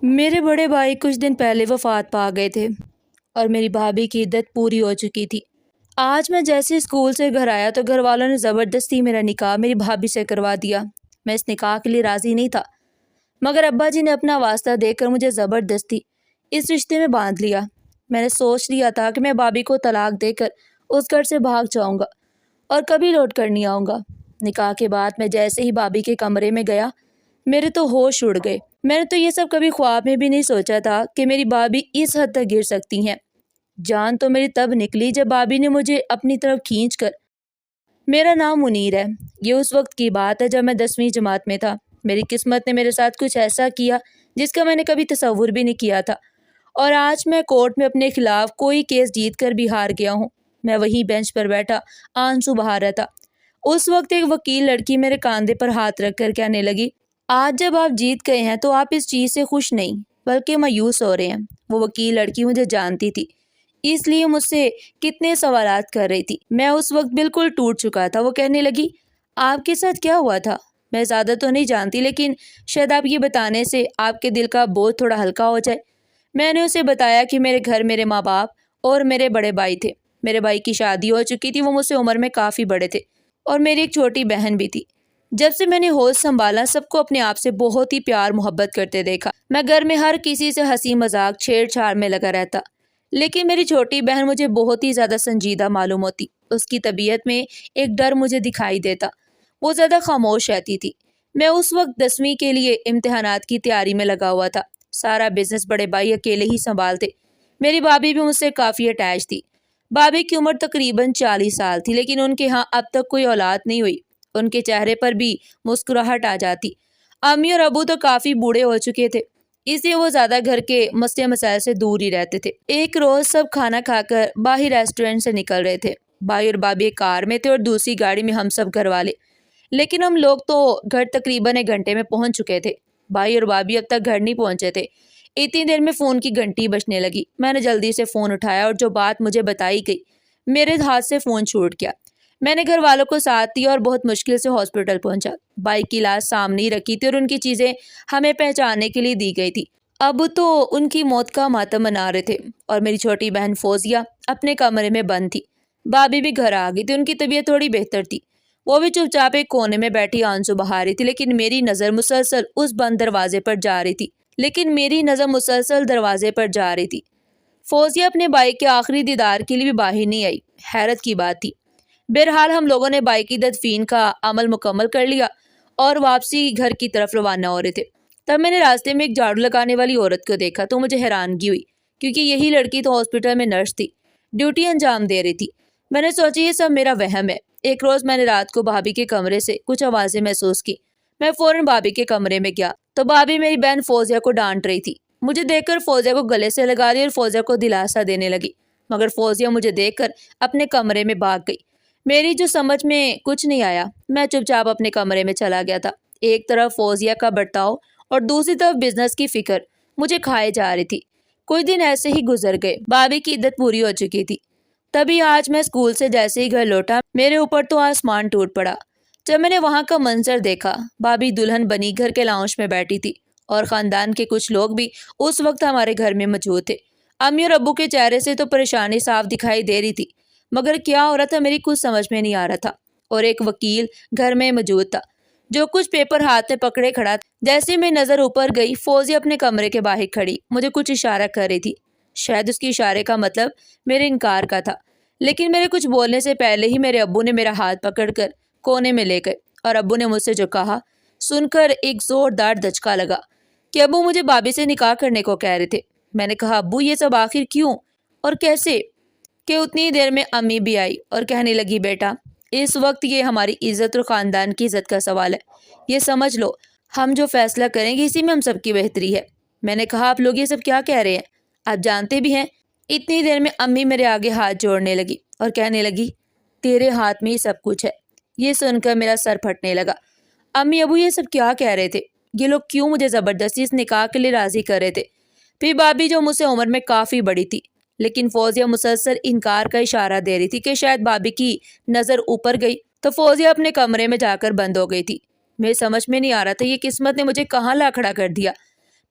میرے بڑے بھائی کچھ دن پہلے وفات پا گئے تھے اور میری بھابھی کی عدت پوری ہو چکی تھی۔ آج میں جیسے اسکول سے گھر آیا تو گھر والوں نے زبردستی میرا نکاح میری بھابھی سے کروا دیا۔ میں اس نکاح کے لیے راضی نہیں تھا، مگر ابا جی نے اپنا واسطہ دے کر مجھے زبردستی اس رشتے میں باندھ لیا۔ میں نے سوچ لیا تھا کہ میں بھابھی کو طلاق دے کر اس گھر سے بھاگ جاؤں گا اور کبھی لوٹ کر نہیں آؤں گا۔ نکاح کے بعد میں جیسے ہی بھابھی کے کمرے میں گیا، میرے تو ہوش اڑ گئے۔ میں نے تو یہ سب کبھی خواب میں بھی نہیں سوچا تھا کہ میری بھابھی اس حد تک گر سکتی ہیں۔ جان تو میری تب نکلی جب بھابھی نے مجھے اپنی طرف کھینچ کر میرا نام منیر ہے۔ یہ اس وقت کی بات ہے جب میں 10ویں جماعت میں تھا۔ میری قسمت نے میرے ساتھ کچھ ایسا کیا جس کا میں نے کبھی تصور بھی نہیں کیا تھا، اور آج میں کورٹ میں اپنے خلاف کوئی کیس جیت کر بھی ہار گیا ہوں۔ میں وہیں بینچ پر بیٹھا آنسو بہا رہا تھا۔ اس وقت ایک وکیل لڑکی میرے کاندھے پر ہاتھ رکھ کر کہنے لگی، آج جب آپ جیت گئے ہیں تو آپ اس چیز سے خوش نہیں بلکہ مایوس ہو رہے ہیں۔ وہ وکیل لڑکی مجھے جانتی تھی، اس لیے مجھ سے کتنے سوالات کر رہی تھی۔ میں اس وقت بالکل ٹوٹ چکا تھا۔ وہ کہنے لگی، آپ کے ساتھ کیا ہوا تھا؟ میں زیادہ تو نہیں جانتی، لیکن شاید آپ یہ بتانے سے آپ کے دل کا بوجھ تھوڑا ہلکا ہو جائے۔ میں نے اسے بتایا کہ میرے گھر میرے ماں باپ اور میرے بڑے بھائی تھے۔ میرے بھائی کی شادی ہو چکی تھی، وہ مجھ سے عمر میں کافی بڑے تھے، اور میری ایک چھوٹی بہن بھی تھی۔ جب سے میں نے ہوش سنبھالا، سب کو اپنے آپ سے بہت ہی پیار محبت کرتے دیکھا۔ میں گھر میں ہر کسی سے ہنسی مذاق چھیڑ چھاڑ میں لگا رہتا، لیکن میری چھوٹی بہن مجھے بہت ہی زیادہ سنجیدہ معلوم ہوتی۔ اس کی طبیعت میں ایک ڈر مجھے دکھائی دیتا، وہ زیادہ خاموش رہتی تھی۔ میں اس وقت 10ویں کے لیے امتحانات کی تیاری میں لگا ہوا تھا۔ سارا بزنس بڑے بھائی اکیلے ہی سنبھالتے۔ میری بھابھی بھی مجھ سے کافی اٹیچ تھی۔ بھابھی کی عمر تقریباً 40 سال تھی، لیکن ان کے ہاں اب تک کوئی اولاد نہیں ہوئی۔ ان کے چہرے پر بھی مسکراہٹ آ جاتی۔ امی اور ابو تو کافی بوڑھے ہو چکے تھے، اس لیے وہ زیادہ گھر کے مسئلے مسائل سے دور ہی رہتے تھے۔ ایک روز سب کھانا کھا کر باہر ریسٹورنٹ سے نکل رہے تھے۔ بھائی اور بھابھی ایک کار میں تھے اور دوسری گاڑی میں ہم سب گھر والے، لیکن ہم لوگ تو گھر تقریباً 1 گھنٹے میں پہنچ چکے تھے۔ بھائی اور بھابھی اب تک گھر نہیں پہنچے تھے۔ اتنی دیر میں فون کی گھنٹی بجنے لگی۔ میں نے جلدی سے فون اٹھایا اور جو بات مجھے بتائی گئی، میرے ہاتھ سے فون چھوٹ گیا۔ میں نے گھر والوں کو ساتھ دیا اور بہت مشکل سے ہاسپٹل پہنچا۔ بھائی کی لاش سامنے ہی رکھی تھی اور ان کی چیزیں ہمیں پہچاننے کے لیے دی گئی تھی۔ ابو تو ان کی موت کا ماتم منا رہے تھے اور میری چھوٹی بہن فوزیہ اپنے کمرے میں بند تھی۔ بھابھی بھی گھر آ گئی تھی، ان کی طبیعت تھوڑی بہتر تھی۔ وہ بھی چپ چاپ ایک کونے میں بیٹھی آنسو بہا رہی تھی، لیکن میری نظر مسلسل دروازے پر جا رہی تھی۔ فوزیہ اپنے بھائی کے آخری دیدار کے لیے بھی باہر نہیں آئی۔ حیرت کی بات تھی۔ بہرحال ہم لوگوں نے بھائی کی تدفین کا عمل مکمل کر لیا اور واپسی گھر کی طرف روانہ ہو رہے تھے۔ تب میں نے راستے میں ایک جھاڑو لگانے والی عورت کو دیکھا تو مجھے حیرانگی ہوئی، کیونکہ یہی لڑکی تو ہاسپٹل میں نرس تھی، ڈیوٹی انجام دے رہی تھی۔ میں نے سوچا یہ سب میرا وہم ہے۔ ایک روز میں نے رات کو بھابھی کے کمرے سے کچھ آوازیں محسوس کی۔ میں فوراً بھابھی کے کمرے میں گیا تو بھابھی میری بہن فوزیہ کو ڈانٹ رہی تھی۔ مجھے دیکھ کر فوزیہ کو گلے سے لگا لی اور فوزیہ کو دلاسا دینے لگی، مگر فوزیہ مجھے دیکھ کر اپنے کمرے میں بھاگ گئی۔ میری جو سمجھ میں کچھ نہیں آیا، میں چپ چاپ اپنے کمرے میں چلا گیا تھا۔ ایک طرف فوزیہ کا برتاؤ اور دوسری طرف بزنس کی فکر مجھے کھائے جا رہی تھی۔ کچھ دن ایسے ہی گزر گئے۔ بھابھی کی عدت پوری ہو چکی تھی۔ تبھی آج میں اسکول سے جیسے ہی گھر لوٹا، میرے اوپر تو آسمان ٹوٹ پڑا جب میں نے وہاں کا منظر دیکھا۔ بھابھی دلہن بنی گھر کے لاؤنج میں بیٹھی تھی اور خاندان کے کچھ لوگ بھی اس وقت ہمارے گھر میں موجود تھے۔ امی اور ابو کے چہرے سے تو پریشانی صاف دکھائی دے رہی تھی، مگر کیا ہو رہا تھا میری کچھ سمجھ میں نہیں آ رہا تھا۔ اور ایک وکیل گھر میں موجود تھا جو کچھ پیپر ہاتھ میں پکڑے کھڑا تھا۔ جیسے میں نظر اوپر گئی، فوزی اپنے کمرے کے باہر کھڑی مجھے کچھ اشارہ کر رہی تھی۔ شاید اس کی اشارے کا مطلب میرے انکار کا تھا، لیکن میرے کچھ بولنے سے پہلے ہی میرے ابو نے میرا ہاتھ پکڑ کر کونے میں لے گئے، اور ابو نے مجھ سے جو کہا سن کر ایک زوردار دھچکا لگا کہ ابو مجھے بھابھی سے نکاح کرنے کو کہہ رہے تھے۔ میں نے کہا، ابو یہ سب آخر کیوں اور کیسے؟ کہ اتنی دیر میں امی بھی آئی اور کہنے لگی، بیٹا اس وقت یہ ہماری عزت اور خاندان کی عزت کا سوال ہے۔ یہ سمجھ لو ہم جو فیصلہ کریں گے اسی میں ہم سب کی بہتری ہے۔ میں نے کہا، آپ لوگ یہ سب کیا کہہ رہے ہیں؟ آپ جانتے بھی ہیں۔ اتنی دیر میں امی میرے آگے ہاتھ جوڑنے لگی اور کہنے لگی، تیرے ہاتھ میں ہی سب کچھ ہے۔ یہ سن کر میرا سر پھٹنے لگا۔ امی ابو یہ سب کیا کہہ رہے تھے؟ یہ لوگ کیوں مجھے زبردستی اس نکاح کے لیے راضی کر رہے تھے؟ پھر بھابھی جو مجھ سے عمر میں کافی بڑی تھی، لیکن فوزیہ مسلسل انکار کا اشارہ دے رہی تھی کہ شاید بھابھی کی نظر اوپر گئی تو فوزیہ اپنے کمرے میں جا کر بند ہو گئی تھی۔ میرے سمجھ میں نہیں آ رہا تھا یہ قسمت نے مجھے کہاں لا کھڑا کر دیا۔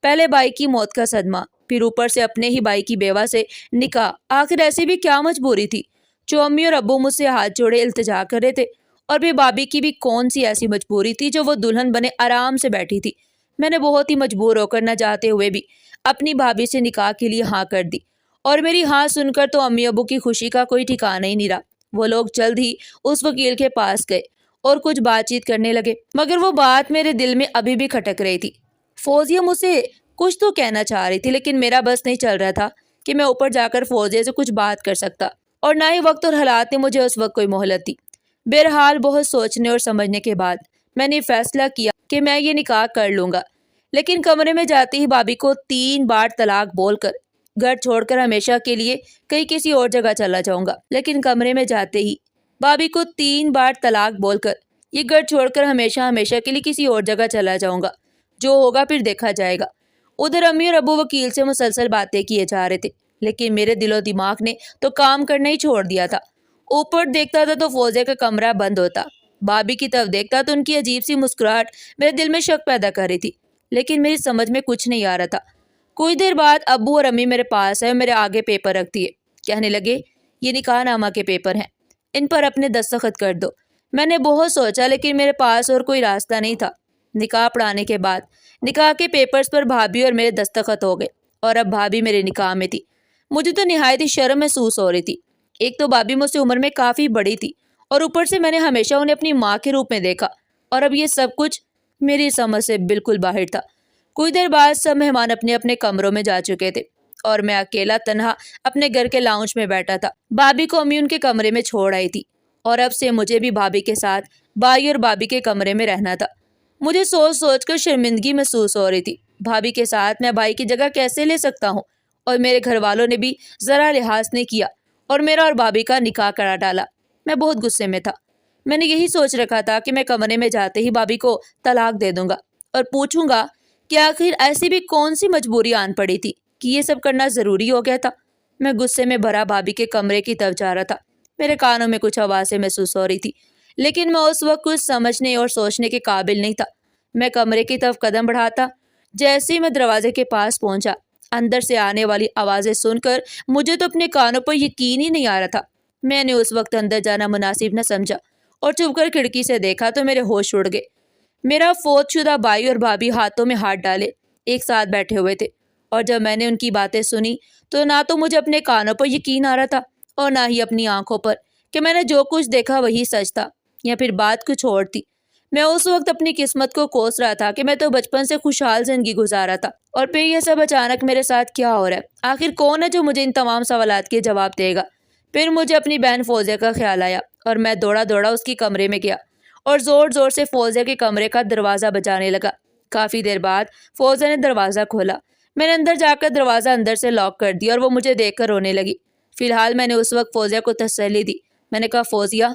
پہلے بھائی کی موت کا صدمہ، پھر اوپر سے اپنے ہی بھائی کی بیوہ سے نکاح۔ آخر ایسی بھی کیا مجبوری تھی جو امی اور ابو مجھ سے ہاتھ جوڑے التجا کر رہے تھے؟ اور پھر بھابھی کی بھی کون سی ایسی مجبوری تھی جو وہ دلہن بنے آرام سے بیٹھی تھی؟ میں نے بہت ہی مجبور ہو کر نہ چاہتے ہوئے بھی اپنی بھابھی سے نکاح کے لیے ہاں کر دی، اور میری ہاں سن کر تو امی ابو کی خوشی کا کوئی ٹھکانہ ہی نہیں رہا۔ وہ لوگ جلد ہی اس وکیل کے پاس گئے اور کچھ بات چیت کرنے لگے، مگر وہ بات میرے دل میں ابھی بھی کھٹک رہی تھی۔ فوزیہ مجھ سے کچھ تو کہنا چاہ رہی تھی، لیکن میرا بس نہیں چل رہا تھا کہ میں اوپر جا کر فوزیہ سے کچھ بات کر سکتا، اور نہ ہی وقت اور حالات نے مجھے اس وقت کوئی مہلت دی۔ بہرحال بہت سوچنے اور سمجھنے کے بعد میں نے فیصلہ کیا کہ میں یہ نکاح کر لوں گا، لیکن کمرے میں جاتے ہی بھابھی کو 3 بار طلاق بول کر گھر چھوڑ کر ہمیشہ کے لیے کہیں کسی اور جگہ چلا جاؤں گا۔ لیکن کمرے میں جاتے ہی بھابھی کو 3 بار طلاق بول کر یہ گھر چھوڑ کر ہمیشہ کے لیے کسی اور جگہ چلا جاؤں گا، جو ہوگا پھر دیکھا جائے گا۔ ادھر امی اور ابو وکیل سے مسلسل باتیں کیے جا رہے تھے، لیکن میرے دل و دماغ نے تو کام کرنا ہی چھوڑ دیا تھا۔ اوپر دیکھتا تھا تو فوزیہ کا کمرہ بند ہوتا، بھابھی کی طرف دیکھتا تو ان کی عجیب سی مسکراہٹ میرے دل میں شک پیدا کر رہی تھی، لیکن میری سمجھ میں کچھ نہیں آ رہا تھا۔ کچھ دیر بعد ابو اور امی میرے پاس آئے اور میرے آگے پیپر رکھ دیے، کہنے لگے یہ نکاح نامہ کے پیپر ہیں، ان پر اپنے دستخط کر دو۔ میں نے بہت سوچا، لیکن میرے پاس اور کوئی راستہ نہیں تھا۔ نکاح پڑھانے کے بعد نکاح کے پیپرز پر بھابھی اور میرے دستخط ہو گئے، اور اب بھابھی میرے نکاح میں تھی۔ مجھے تو نہایت ہی شرم محسوس ہو رہی تھی۔ ایک تو بھابھی مجھ سے عمر میں کافی بڑی تھی، اور اوپر سے میں نے ہمیشہ انہیں اپنی ماں کے روپ میں دیکھا، اور اب یہ سب کچھ میری سمجھ سے بالکل باہر تھا۔ کچھ دیر بعد سب مہمان اپنے اپنے کمروں میں جا چکے تھے، اور میں اکیلا تنہا اپنے گھر کے لاؤنج میں بیٹھا تھا۔ بھابھی کو امی ان کے کمرے میں چھوڑ آئی تھی، اور اب سے مجھے بھی بھابھی کے ساتھ بھائی اور بھابھی کے کمرے میں رہنا تھا۔ مجھے سوچ سوچ کر شرمندگی محسوس ہو رہی تھی۔ بھابھی کے ساتھ میں بھائی کی جگہ کیسے لے سکتا ہوں؟ اور میرے گھر والوں نے بھی ذرا لحاظ نہیں کیا اور میرا اور بھابھی کا نکاح کرا ڈالا۔ میں بہت غصے میں تھا۔ میں نے یہی سوچ رکھا تھا کہ میں کمرے میں جاتے ہی بھابھی کو طلاق دے دوں گا اور پوچھوں گا کہ آخر ایسی بھی کون سی مجبوری آن پڑی تھی کہ یہ سب کرنا ضروری ہو گیا تھا۔ میں غصے میں بھرا بھابھی کے کمرے کی طرف جا رہا تھا۔ میرے کانوں میں کچھ آوازیں محسوس ہو رہی تھی، لیکن میں اس وقت کچھ سمجھنے اور سوچنے کے قابل نہیں تھا۔ میں کمرے کی طرف قدم بڑھاتا، جیسے ہی میں دروازے کے پاس پہنچا، اندر سے آنے والی آوازیں سن کر مجھے تو اپنے کانوں پر یقین ہی نہیں آ رہا تھا۔ میں نے اس وقت اندر جانا مناسب نہ سمجھا اور چھپ کر کھڑکی سے دیکھا تو میرے ہوش اڑ گئے۔ میرا فوت شدہ بھائی اور بھابھی ہاتھوں میں ہاتھ ڈالے ایک ساتھ بیٹھے ہوئے تھے، اور جب میں نے ان کی باتیں سنی تو نہ تو مجھے اپنے کانوں پر یقین آ رہا تھا اور نہ ہی اپنی آنکھوں پر کہ میں نے جو کچھ دیکھا وہی سچ تھا یا پھر بات کچھ اور تھی۔ میں اس وقت اپنی قسمت کو کوس رہا تھا کہ میں تو بچپن سے خوشحال زندگی گزارا تھا، اور پھر یہ سب اچانک میرے ساتھ کیا ہو رہا ہے؟ آخر کون ہے جو مجھے ان تمام سوالات کے جواب دے گا؟ پھر مجھے اپنی بہن فوزیہ کا خیال آیا، اور میں دوڑا اس کی کمرے میں گیا اور زور سے فوزیہ کے کمرے کا دروازہ بجانے لگا۔ کافی دیر بعد فوزیہ نے دروازہ کھولا۔ میں نے اندر جا کر دروازہ اندر سے لاک کر دیا، اور وہ مجھے دیکھ کر رونے لگی۔ فی الحال میں نے اس وقت فوزیہ کو تسلی دی۔ میں نے کہا، فوزیہ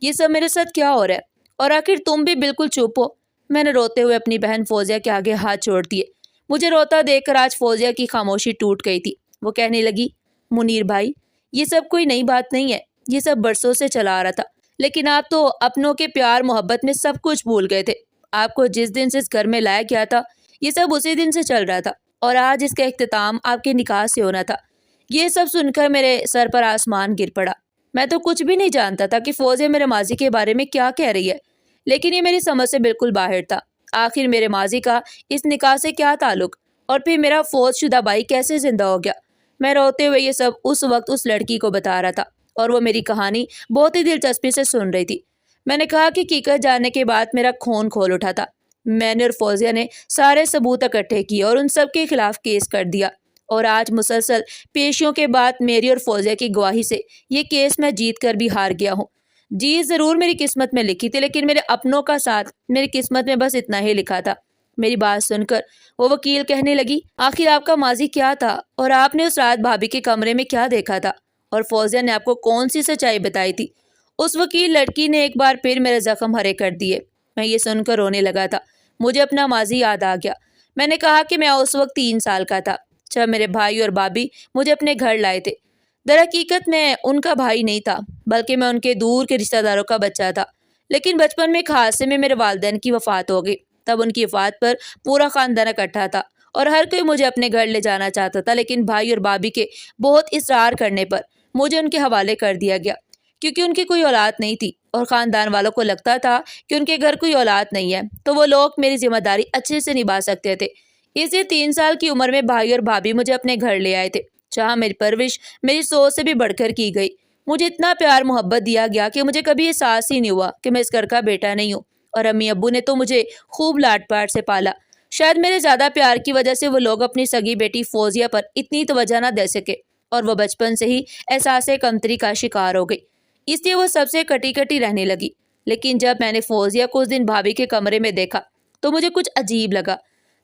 یہ سب میرے ساتھ کیا ہو رہا ہے؟ اور آخر تم بھی بالکل چپ ہو۔ میں نے روتے ہوئے اپنی بہن فوزیہ کے آگے ہاتھ چھوڑ دیے۔ مجھے روتا دیکھ کر آج فوزیہ کی خاموشی ٹوٹ گئی تھی۔ وہ کہنے لگی، منیر بھائی یہ سب کوئی نئی بات نہیں ہے، یہ سب برسوں سے چلا آ رہا تھا، لیکن آپ تو اپنوں کے پیار محبت میں سب کچھ بھول گئے تھے۔ آپ کو جس دن سے اس گھر میں لایا گیا تھا یہ سب اسی دن سے چل رہا تھا، اور آج اس کا اختتام آپ کے نکاح سے ہونا تھا۔ یہ سب سن کر میرے سر پر آسمان گر پڑا۔ میں تو کچھ بھی نہیں جانتا تھا کہ فوزیہ میرے ماضی کے بارے میں کیا کہہ رہی ہے، لیکن یہ میری سمجھ سے بالکل باہر تھا۔ آخر میرے ماضی کا اس نکاح سے کیا تعلق، اور پھر میرا فوت شدہ بھائی کیسے زندہ ہو گیا؟ میں روتے ہوئے یہ سب اس وقت اس لڑکی کو بتا رہا تھا، اور وہ میری کہانی بہت ہی دلچسپی سے سن رہی تھی۔ میں نے کہا کہ حقیقت جاننے کے بعد میرا خون کھول اٹھا تھا۔ میں نے اور فوزیہ نے سارے ثبوت اکٹھے کیے اور ان سب کے خلاف کیس کر دیا، اور آج مسلسل پیشیوں کے بعد میری اور فوزیہ کی گواہی سے یہ کیس میں جیت کر بھی ہار گیا ہوں۔ جیت ضرور میری قسمت میں لکھی تھی، لیکن میرے اپنوں کا ساتھ میری قسمت میں بس اتنا ہی لکھا تھا۔ میری بات سن کر وہ وکیل کہنے لگی، آخر آپ کا ماضی کیا تھا، اور آپ نے اس رات بھابھی کے کمرے میں کیا دیکھا تھا، اور فوزیہ نے آپ کو کون سی سچائی بتائی تھی؟ اس وکیل لڑکی نے ایک بار پھر میرے زخم ہرے کر دیے۔ میں یہ سن کر رونے لگا تھا۔ مجھے اپنا ماضی یاد آ گیا۔ میں نے کہا کہ میں اس وقت 3 سال کا تھا جب میرے بھائی اور بھابھی مجھے اپنے گھر لائے تھے۔ در حقیقت میں ان کا بھائی نہیں تھا، بلکہ میں ان کے دور کے رشتہ داروں کا بچہ تھا، لیکن بچپن میں ایک حادثے میں میرے والدین کی وفات ہو گئی۔ تب ان کی وفات پر پورا خاندان اکٹھا تھا، اور ہر کوئی مجھے اپنے گھر لے جانا چاہتا تھا، لیکن بھائی اور بھابھی کے بہت اصرار کرنے پر مجھے ان کے حوالے کر دیا گیا، کیونکہ ان کی کوئی اولاد نہیں تھی اور خاندان والوں کو لگتا تھا کہ ان کے گھر کوئی اولاد نہیں ہے تو وہ لوگ میری ذمہ داری اچھے سے نبھا سکتے تھے۔ اس لیے 3 سال کی عمر میں بھائی اور بھابھی مجھے اپنے گھر لے آئے تھے، جہاں میری پرورش میری سوچ سے بھی بڑھ کر کی گئی۔ مجھے اتنا پیار محبت دیا گیا کہ مجھے کبھی احساس ہی نہیں ہوا کہ میں اس گھر کا بیٹا نہیں ہوں، اور امی ابو نے تو مجھے خوب لاڈ پیار سے پالا۔ شاید میرے زیادہ پیار کی وجہ سے وہ لوگ اپنی سگی بیٹی فوزیہ پر اتنی توجہ نہ دے سکے، اور وہ بچپن سے ہی احساس کمتری کا شکار ہو گئی، اس لیے وہ سب سے کٹی کٹی رہنے لگی۔ لیکن جب میں نے فوزیہ کو اس دن بھابھی کے کمرے میں دیکھا تو مجھے کچھ عجیب لگا۔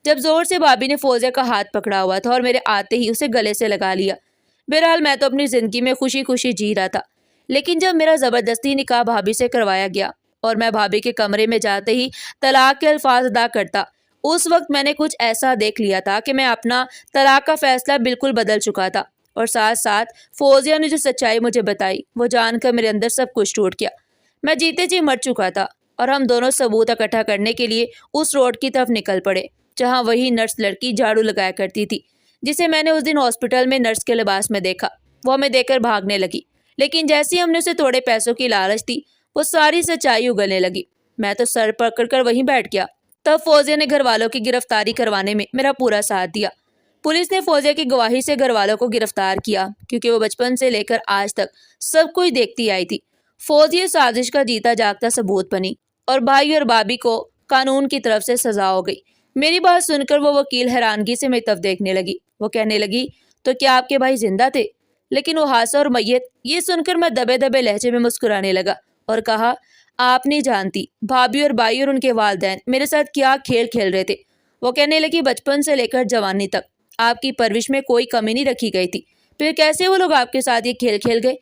جب زور سے بھابھی نے فوزیہ کا ہاتھ پکڑا ہوا تھا اور میرے آتے ہی اسے گلے سے لگا لیا۔ بہرحال میں تو اپنی زندگی میں خوشی خوشی جی رہا تھا، لیکن جب میرا زبردستی نکاح بھابھی سے کروایا گیا اور میں بھابھی کے کمرے میں جاتے ہی طلاق کے الفاظ ادا کرتا، اس وقت میں نے کچھ ایسا دیکھ لیا تھا کہ میں اپنا طلاق کا فیصلہ بالکل بدل چکا تھا، اور ساتھ ساتھ فوزیہ نے جو سچائی مجھے بتائی وہ جان کر میرے اندر سب کچھ ٹوٹ گیا۔ میں جیتے جی مر چکا تھا، اور ہم دونوں ثبوت اکٹھا کرنے کے لیے اس روڈ کی طرف نکل پڑے جہاں وہی نرس لڑکی جھاڑو لگایا کرتی تھی جسے میں نے اس دن ہاسپٹل میں نرس کے لباس میں دیکھا۔ وہ ہمیں دیکھ کر بھاگنے لگی، لیکن جیسے ہی ہم نے اسے تھوڑے پیسوں کی لالچ دی وہ ساری سچائی اگلنے لگی۔ میں تو سر پکڑ کر وہیں بیٹھ گیا۔ تب فوزیہ نے گھر والوں کی گرفتاری کروانے میں میرا پورا ساتھ دیا۔ پولیس نے فوزیہ کی گواہی سے گھر والوں کو گرفتار کیا، کیونکہ وہ بچپن سے لے کر آج تک سب کوئی دیکھتی آئی تھی۔ فوزیہ سازش کا جیتا جاگتا ثبوت بنی، اور بھائی اور بھابھی کو قانون کی طرف سے سزا ہو گئی۔ میری بات سن کر وہ وکیل حیرانگی سے میری طرف دیکھنے لگی۔ وہ کہنے لگی، تو کیا آپ کے بھائی زندہ تھے؟ لیکن وہ ہاسا اور میت، یہ سن کر میں دبے دبے لہجے میں مسکرانے لگا اور کہا، آپ نہیں جانتی بھابھی اور بھائی اور ان کے والدین میرے ساتھ کیا کھیل کھیل رہے تھے۔ وہ کہنے لگی، بچپن سے لے کر جوانی تک آپ کی پرورش میں کوئی کمی نہیں رکھی گئی تھی، پھر کیسے وہ لوگ آپ کے ساتھ یہ کھیل کھیل گئے؟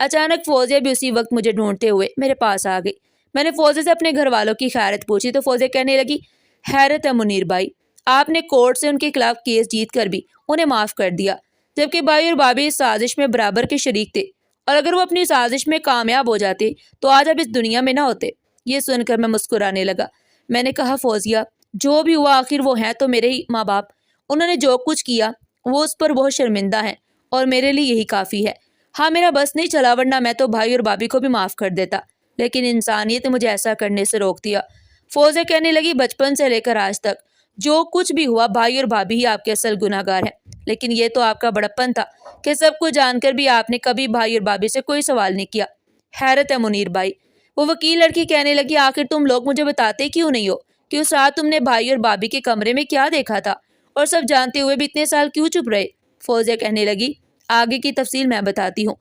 اچانک فوزیہ بھی اسی وقت مجھے ڈھونڈتے ہوئے میرے پاس آ گئی۔ میں نے فوزیہ سے اپنے گھر والوں کی خیریت پوچھی تو فوزیہ کہنے لگی، حیرت ہے منیر بھائی، آپ نے کورٹ سے ان کے خلاف کیس جیت کر بھی انہیں معاف کر دیا، جبکہ بھائی اور بھابھی اس سازش میں برابر کے شریک تھے، اور اگر وہ اپنی سازش میں کامیاب ہو جاتے تو آج اب اس دنیا میں نہ ہوتے۔ یہ سن کر میں مسکرانے لگا۔ میں نے کہا، فوزیہ، جو بھی ہوا آخر وہ ہیں تو میرے ہی ماں باپ، انہوں نے جو کچھ کیا وہ اس پر بہت شرمندہ ہیں، اور میرے لیے یہی کافی ہے۔ ہاں، میرا بس نہیں چلا، ورنہ میں تو بھائی اور بھابھی کو بھی معاف کر دیتا، لیکن انسانیت نے مجھے ایسا کرنے سے روک دیا۔ فوزیہ کہنے لگی، بچپن سے لے کر آج تک جو کچھ بھی ہوا بھائی اور بھابھی ہی آپ کے اصل گناہ گار ہیں، لیکن یہ تو آپ کا بڑپن تھا کہ سب کچھ جان کر بھی آپ نے کبھی بھائی اور بھابھی سے کوئی سوال نہیں کیا۔ حیرت ہے منیر بھائی، وہ وکیل لڑکی کہنے لگی، آخر تم لوگ مجھے بتاتے کیوں نہیں ہو کہ اس رات تم نے بھائی اور بھابھی کے کمرے میں کیا دیکھا تھا، اور سب جانتے ہوئے بھی اتنے سال کیوں چپ رہے؟ فوزیہ کہنے لگی، آگے کی تفصیل میں بتاتی ہوں۔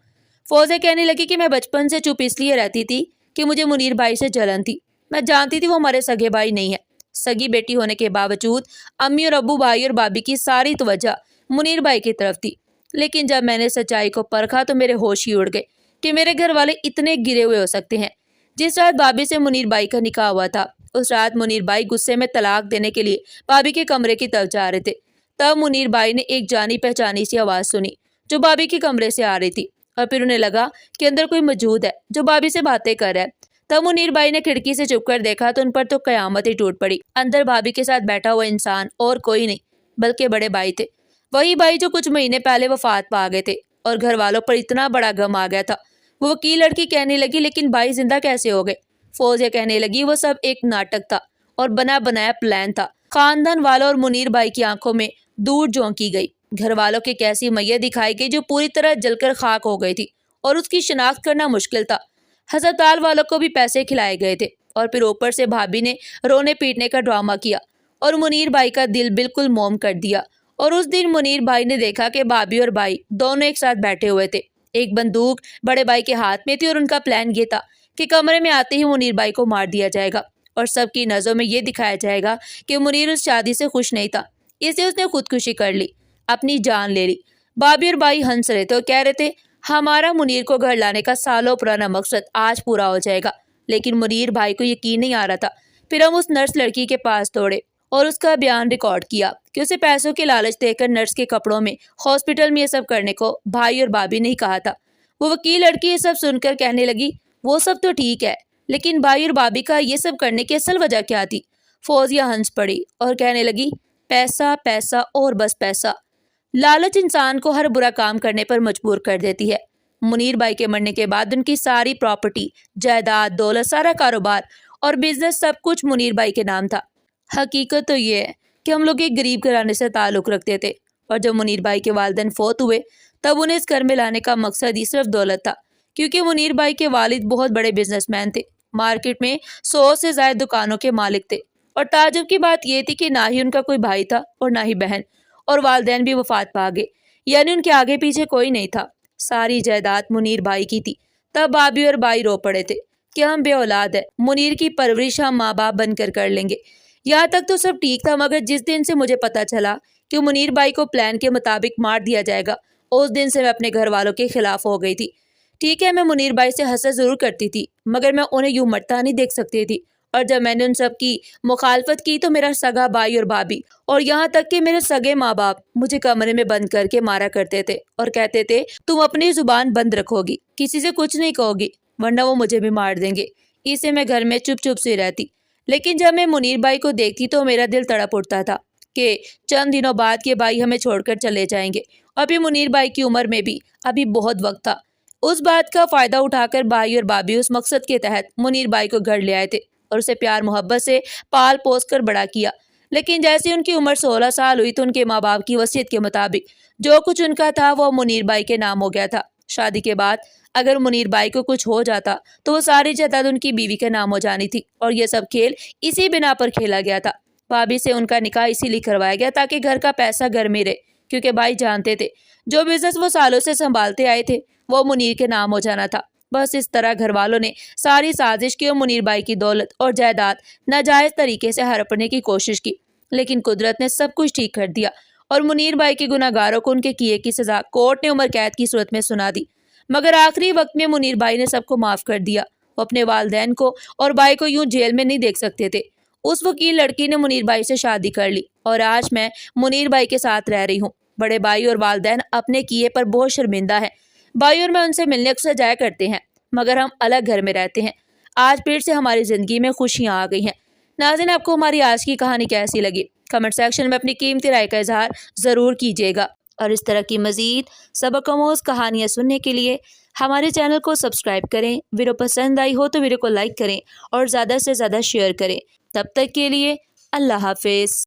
فوزیہ کہنے لگی کہ میں بچپن سے چپ اس لیے رہتی تھی کہ مجھے منیر بھائی سے جلن تھی۔ میں جانتی تھی وہ ہمارے سگے بھائی نہیں ہے۔ سگی بیٹی ہونے کے باوجود امی اور ابو بھائی اور بھابھی کی ساری توجہ منیر بھائی کی طرف تھی، لیکن جب میں نے سچائی کو پرکھا تو میرے ہوش ہی اڑ گئے کہ میرے گھر والے اتنے گرے ہوئے ہو سکتے ہیں۔ جس رات بھابھی سے منیر بھائی کا نکاح ہوا تھا، اس رات منیر بھائی غصے میں طلاق دینے کے لیے بھابھی کے کمرے کی طرف جا رہے تھے۔ تب منیر بھائی نے ایک جانی پہچانی سی آواز سنی جو بھابھی کے کمرے سے آ رہی تھی، اور پھر انہیں لگا کہ اندر کوئی موجود ہے جو بھابھی سے باتیں کر رہا ہے۔ تب منیر بھائی نے کھڑکی سے چھپ کر دیکھا تو ان پر تو قیامت ہی ٹوٹ پڑی۔ اندر بھابھی کے ساتھ بیٹھا ہوا انسان اور کوئی نہیں بلکہ بڑے بھائی تھے، وہی بھائی جو کچھ مہینے پہلے وفات پا گئے تھے، اور گھر والوں پر اتنا بڑا غم آ گیا تھا۔ وہ وکیل لڑکی کہنے لگی، لیکن بھائی زندہ کیسے ہو گئے؟ فوزیہ کہنے لگی، وہ سب ایک ناٹک تھا اور بنا بنایا پلان تھا۔ خاندان والوں اور منیر بھائی کی آنکھوں میں دور جھونکی گئی۔ گھر والوں کی کیسی میت دکھائی گئی جو پوری طرح جل کر خاک ہو گئی تھی، اور اس کی شناخت کرنا مشکل تھا۔ ہسپتال والوں کو بھی پیسے کھلائے گئے تھے، اور پھر اوپر سے بھابھی نے رونے پیٹنے کا ڈرامہ کیا اور منیر بھائی کا دل بالکل موم کر دیا۔ اور اس دن منیر بھائی نے دیکھا کہ بھابھی اور بھائی دونوں ایک ساتھ بیٹھے ہوئے تھے۔ ایک بندوق بڑے بھائی کے ہاتھ میں تھی، اور ان کا پلان یہ تھا کہ کمرے میں آتے ہی منیر بھائی کو مار دیا جائے گا، اور سب کی نظروں میں یہ دکھایا جائے گا کہ منیر اس شادی سے خوش نہیں تھا، اس لیے اس نے خودکشی کر لی، اپنی جان لے لی۔ بھابھی اور بھائی ہنس رہے تھے اور کہہ رہے تھے، ہمارا منیر کو گھر لانے کا سالوں پرانا مقصد آج پورا ہو جائے گا۔ لیکن منیر بھائی کو یقین نہیں آ رہا تھا۔ پھر ہم اس نرس لڑکی کے پاس دوڑے اور اس کا بیان ریکارڈ کیا کہ اسے پیسوں کے لالچ دے کر نرس کے کپڑوں میں ہاسپٹل میں یہ سب کرنے کو بھائی اور بھابھی نے ہی کہا تھا۔ وہ وکیل لڑکی یہ سب سن کر کہنے لگی، وہ سب تو ٹھیک ہے، لیکن بھائی اور بھابھی کا یہ سب کرنے کی اصل وجہ کیا تھی؟ فوزیہ ہنس پڑی اور کہنے لگی، پیسہ پیسہ اور بس پیسہ۔ لالچ انسان کو ہر برا کام کرنے پر مجبور کر دیتی ہے۔ منیر بھائی کے مرنے کے بعد ان کی ساری پراپرٹی، جائیداد، دولت، سارا کاروبار اور بزنس سب کچھ منیر بھائی کے نام تھا۔ حقیقت تو یہ ہے کہ ہم لوگ ایک غریب گھرانے سے تعلق رکھتے تھے، اور جب منیر بھائی کے والدین فوت ہوئے تب انہیں اس گھر میں لانے کا مقصد ہی صرف دولت تھا، کیونکہ منیر بھائی کے والد بہت بڑے بزنس مین تھے، مارکیٹ میں 100 سے زائد دکانوں کے مالک تھے۔ اور تعجب کی بات یہ تھی کہ نہ ہی ان کا کوئی بھائی تھا اور نہ ہی بہن، اور والدین بھی وفات پا گئے، یعنی ان کے آگے پیچھے کوئی نہیں تھا۔ ساری جائیداد منیر بھائی کی تھی۔ تب بھابھی اور بھائی رو پڑے تھے کہ ہم بے اولاد ہیں، منیر کی پرورش ہم ماں باپ بن کر لیں گے۔ یہاں تک تو سب ٹھیک تھا، مگر جس دن سے مجھے پتا چلا کہ منیر بھائی کو پلان کے مطابق مار دیا جائے گا، اس دن سے میں اپنے گھر والوں کے خلاف ہو گئی تھی۔ ٹھیک ہے، میں منیر بھائی سے حسد ضرور کرتی تھی، مگر میں انہیں یوں مرتا نہیں دیکھ سکتی تھی، اور جب میں نے ان سب کی مخالفت کی تو میرا سگا بھائی اور بھابھی اور یہاں تک کہ میرے سگے ماں باپ مجھے کمرے میں بند کر کے مارا کرتے تھے اور کہتے تھے تم اپنی زبان بند رکھو گی، کسی سے کچھ نہیں کہو گی ورنہ وہ مجھے بھی مار دیں گے۔ اس سے میں گھر میں چپ چپ سی رہتی، لیکن جب میں منیر بھائی کو دیکھتی تو میرا دل تڑپ اٹھتا تھا کہ چند دنوں بعد کے بھائی ہمیں چھوڑ کر چلے جائیں گے۔ ابھی منیر بھائی کی عمر میں بھی ابھی بہت وقت تھا۔ اس بات کا فائدہ اٹھا کر بھائی اور بھابھی اس مقصد کے تحت منیر بھائی کو گھر لے آئے تھے اور اسے پیار محبت سے پال پوس کر بڑا کیا۔ لیکن جیسے ان کی عمر 16 سال ہوئی تو ان کے ماں باپ کی وصیت کے مطابق جو کچھ ان کا تھا وہ منیر بھائی کے نام ہو گیا تھا۔ شادی کے بعد اگر منیر بھائی کو کچھ ہو جاتا تو وہ ساری جائیداد ان کی بیوی کے نام ہو جانی تھی، اور یہ سب کھیل اسی بنا پر کھیلا گیا تھا۔ بھابھی سے ان کا نکاح اسی لیے کروایا گیا تاکہ گھر کا پیسہ گھر میں رہے، کیونکہ بھائی جانتے تھے جو بزنس وہ سالوں سے سنبھالتے آئے تھے وہ منیر کے نام ہو جانا تھا۔ بس اس طرح گھر والوں نے ساری سازش کی اور منیر بھائی کی دولت اور جائیداد ناجائز طریقے سے ہڑپنے کی کوشش کی، لیکن قدرت نے سب کچھ ٹھیک کر دیا اور منیر بھائی کے گناہ گاروں کو ان کے کیے کی سزا کورٹ نے عمر قید کی صورت میں سنا دی۔ مگر آخری وقت میں منیر بھائی نے سب کو معاف کر دیا۔ وہ اپنے والدین کو اور بھائی کو یوں جیل میں نہیں دیکھ سکتے تھے۔ اس وکیل لڑکی نے منیر بھائی سے شادی کر لی اور آج میں منیر بھائی کے ساتھ رہ رہی ہوں۔ بڑے بھائی اور والدین اپنے کیے پر بہت شرمندہ ہیں۔ بھائی اور میں ان سے ملنے اکثر جایا کرتے ہیں، مگر ہم الگ گھر میں رہتے ہیں۔ آج پھر سے ہماری زندگی میں خوشیاں آ گئی ہیں۔ ناظرین، آپ کو ہماری آج کی کہانی کیسی لگی؟ کمنٹ سیکشن میں اپنی قیمتی رائے کا اظہار ضرور کیجیے گا، اور اس طرح کی مزید سبق آموز کہانیاں سننے کے لیے ہمارے چینل کو سبسکرائب کریں۔ ویڈیو پسند آئی ہو تو ویڈیو کو لائک کریں اور زیادہ سے زیادہ شیئر کریں۔ تب تک کے لیے اللہ حافظ۔